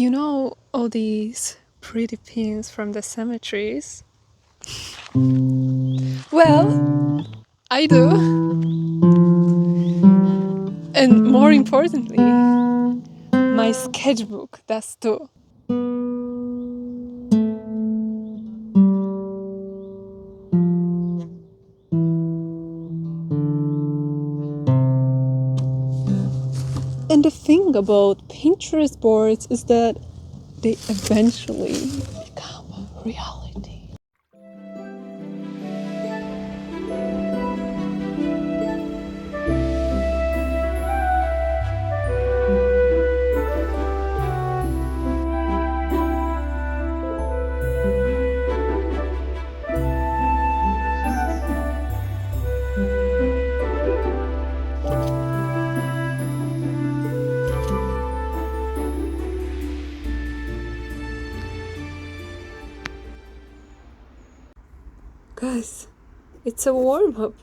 You know all these pretty pins from the cemeteries? Well, I do. And more importantly, my sketchbook does too. And the thing about Pinterest boards is that they eventually become reality. Guys, it's a warm up.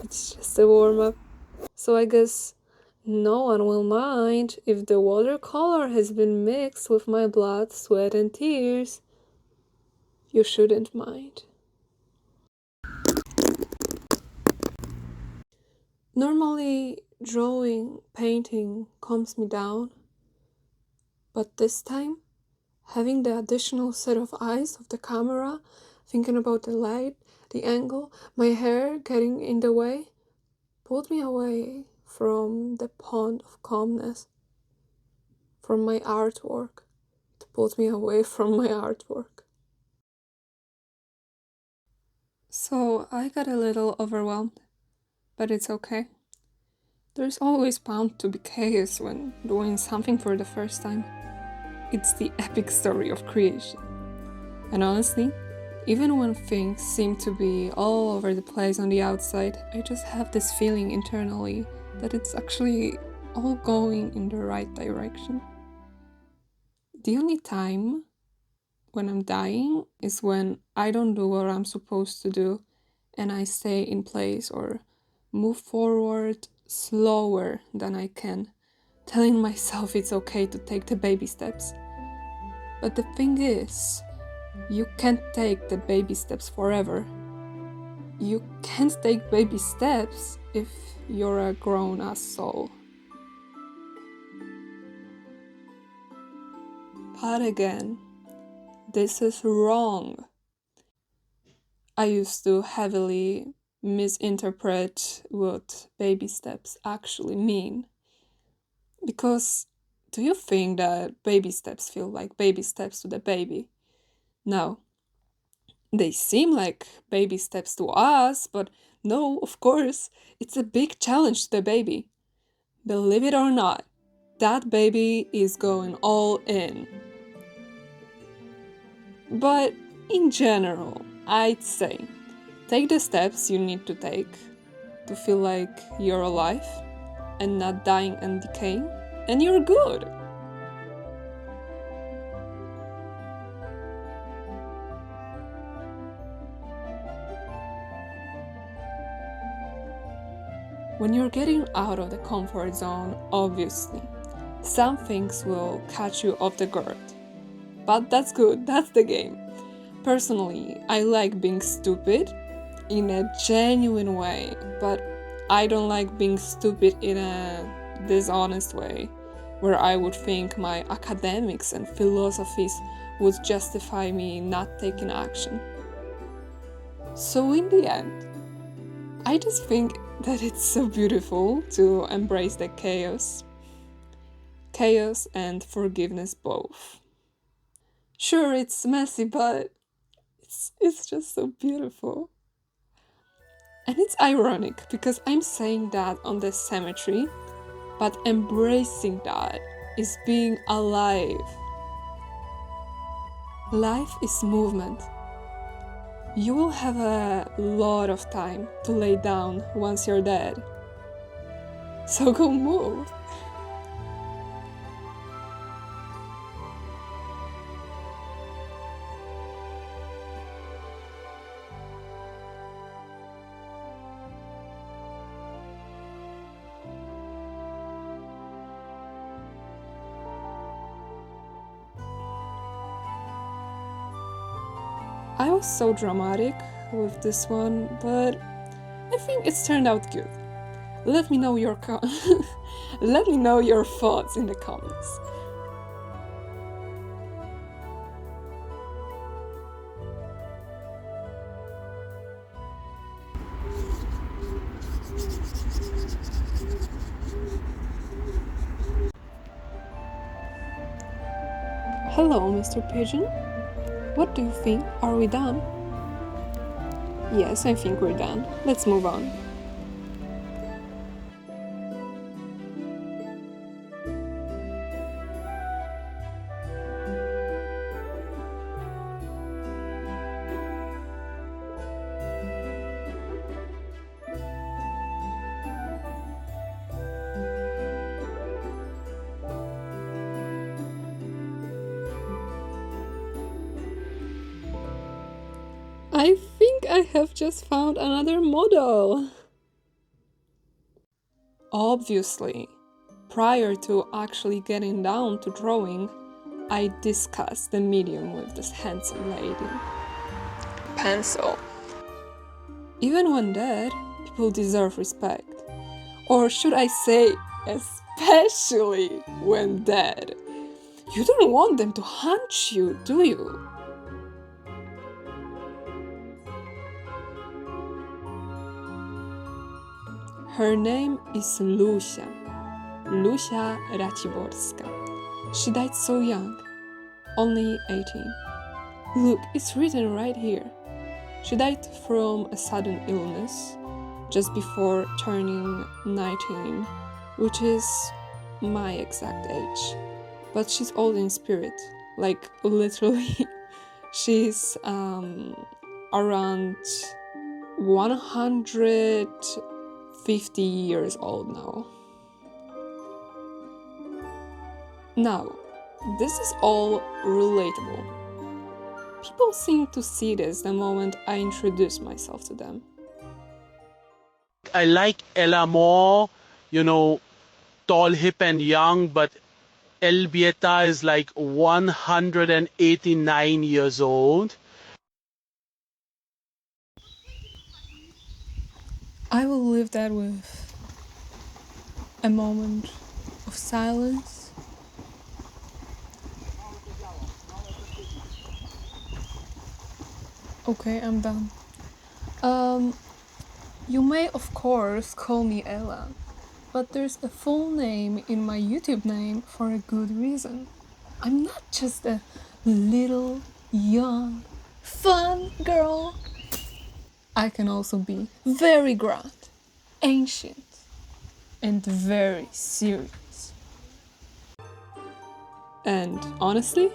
It's just a warm up. So I guess no one will mind if the watercolor has been mixed with my blood, sweat, and tears. You shouldn't mind. Normally, drawing, painting calms me down, but this time, having the additional set of eyes of the camera, thinking about the light, the angle, my hair getting in the way, pulled me away from the pond of calmness, from my artwork. It pulled me away from my artwork. So I got a little overwhelmed, but it's okay. There's always bound to be chaos when doing something for the first time. It's the epic story of creation. And honestly, even when things seem to be all over the place on the outside, I just have this feeling internally that it's actually all going in the right direction. The only time when I'm dying is when I don't do what I'm supposed to do and I stay in place or move forward slower than I can, telling myself it's okay to take the baby steps. But the thing is, you can't take the baby steps forever. You can't take baby steps if you're a grown-ass soul. But again, this is wrong. I used to heavily misinterpret what baby steps actually mean. Because do you think that baby steps feel like baby steps to the baby? No. They seem like baby steps to us, but no, of course, it's a big challenge to the baby. Believe it or not, that baby is going all in. But in general, I'd say, take the steps you need to take to feel like you're alive and not dying and decaying, and you're good. When you're getting out of the comfort zone, obviously, some things will catch you off the guard. But that's good, that's the game. Personally, I like being stupid in a genuine way, but I don't like being stupid in a dishonest way, where I would think my academics and philosophies would justify me not taking action. So in the end, I just think that it's so beautiful to embrace the chaos. Chaos and forgiveness both. Sure, it's messy, but it's just so beautiful. And it's ironic because I'm saying that on the cemetery, but embracing that is being alive. Life is movement. You will have a lot of time to lay down once you're dead. So go move. I was so dramatic with this one, but I think it's turned out good. Let me know your let me know your thoughts in the comments. Hello, Mr. Pigeon. What do you think? Are we done? Yes, I think we're done. Let's move on. I think I have just found another model. Obviously, prior to actually getting down to drawing, I discussed the medium with this handsome lady. Pencil. Even when dead, people deserve respect. Or should I say, especially when dead. You don't want them to hunt you, do you? Her name is Lucia Raciborska. She died so young, only 18. Look, it's written right here. She died from a sudden illness just before turning 19, which is my exact age. But she's old in spirit, like literally. She's around 150 years old now. Now, this is all relatable. People seem to see this the moment I introduce myself to them. I like Ella more, tall, hip and young, but Elbieta is like 189 years old. I will leave that with a moment of silence. Okay, I'm done. You may of course call me Ella, but there's a full name in my YouTube name for a good reason. I'm not just a little, young, fun girl. I can also be very grand, ancient, and very serious. And honestly,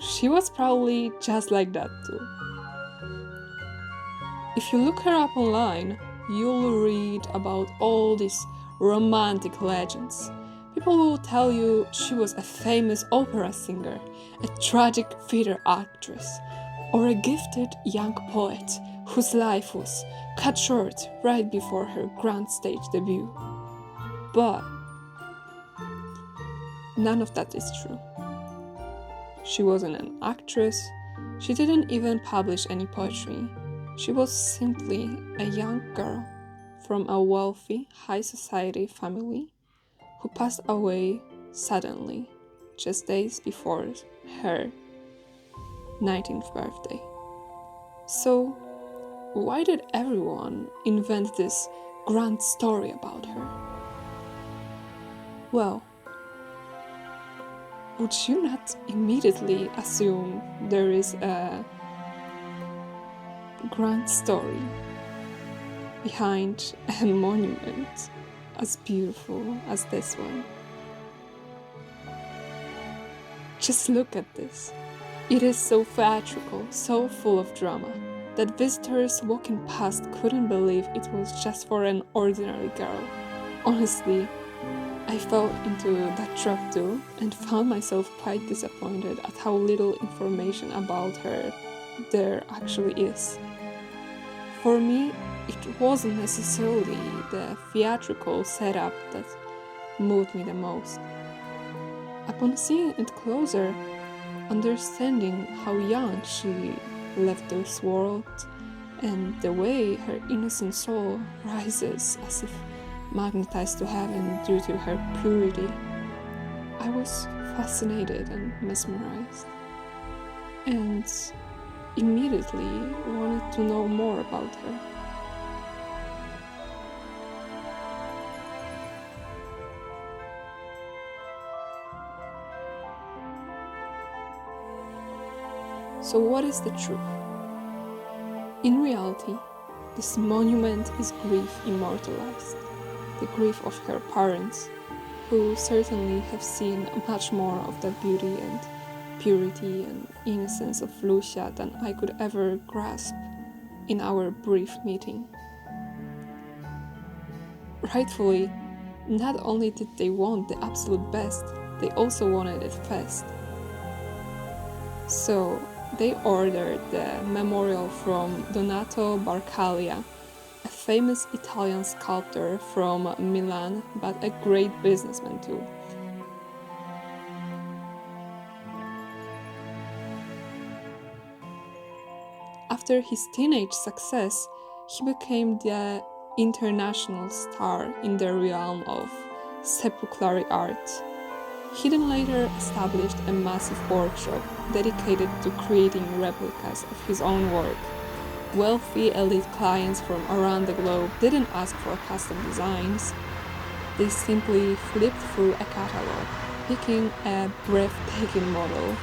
she was probably just like that too. If you look her up online, you'll read about all these romantic legends. People will tell you she was a famous opera singer, a tragic theater actress, or a gifted young poet whose life was cut short right before her grand stage debut. But none of that is true. She wasn't an actress, she didn't even publish any poetry. She was simply a young girl from a wealthy, high society family who passed away suddenly, just days before her 19th birthday. So, why did everyone invent this grand story about her? Well, would you not immediately assume there is a grand story behind a monument as beautiful as this one? Just look at this. It is so theatrical, so full of drama, that visitors walking past couldn't believe it was just for an ordinary girl. Honestly, I fell into that trap too and found myself quite disappointed at how little information about her there actually is. For me, it wasn't necessarily the theatrical setup that moved me the most. Upon seeing it closer, understanding how young she left this world, and the way her innocent soul rises as if magnetized to heaven due to her purity. I was fascinated and mesmerized, and immediately wanted to know more about her. So what is the truth? In reality, this monument is grief immortalized, the grief of her parents, who certainly have seen much more of the beauty and purity and innocence of Lucia than I could ever grasp in our brief meeting. Rightfully, not only did they want the absolute best, they also wanted it fast. So they ordered the memorial from Donato Barcalia, a famous Italian sculptor from Milan, but a great businessman too. After his teenage success, he became the international star in the realm of sepulchral art. He then later established a massive workshop dedicated to creating replicas of his own work. Wealthy elite clients from around the globe didn't ask for custom designs. They simply flipped through a catalog, picking a breathtaking model,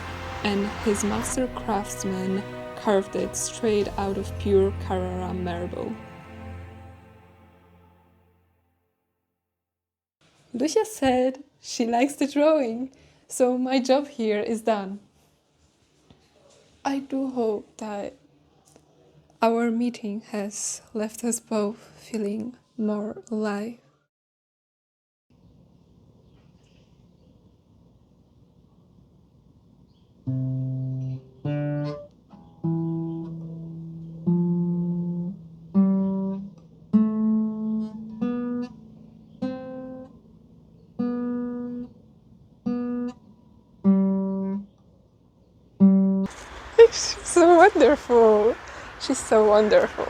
and his master craftsman carved it straight out of pure Carrara marble. Lucia said she likes the drawing, so my job here is done. I do hope that our meeting has left us both feeling more alive. She's so wonderful. She's so wonderful.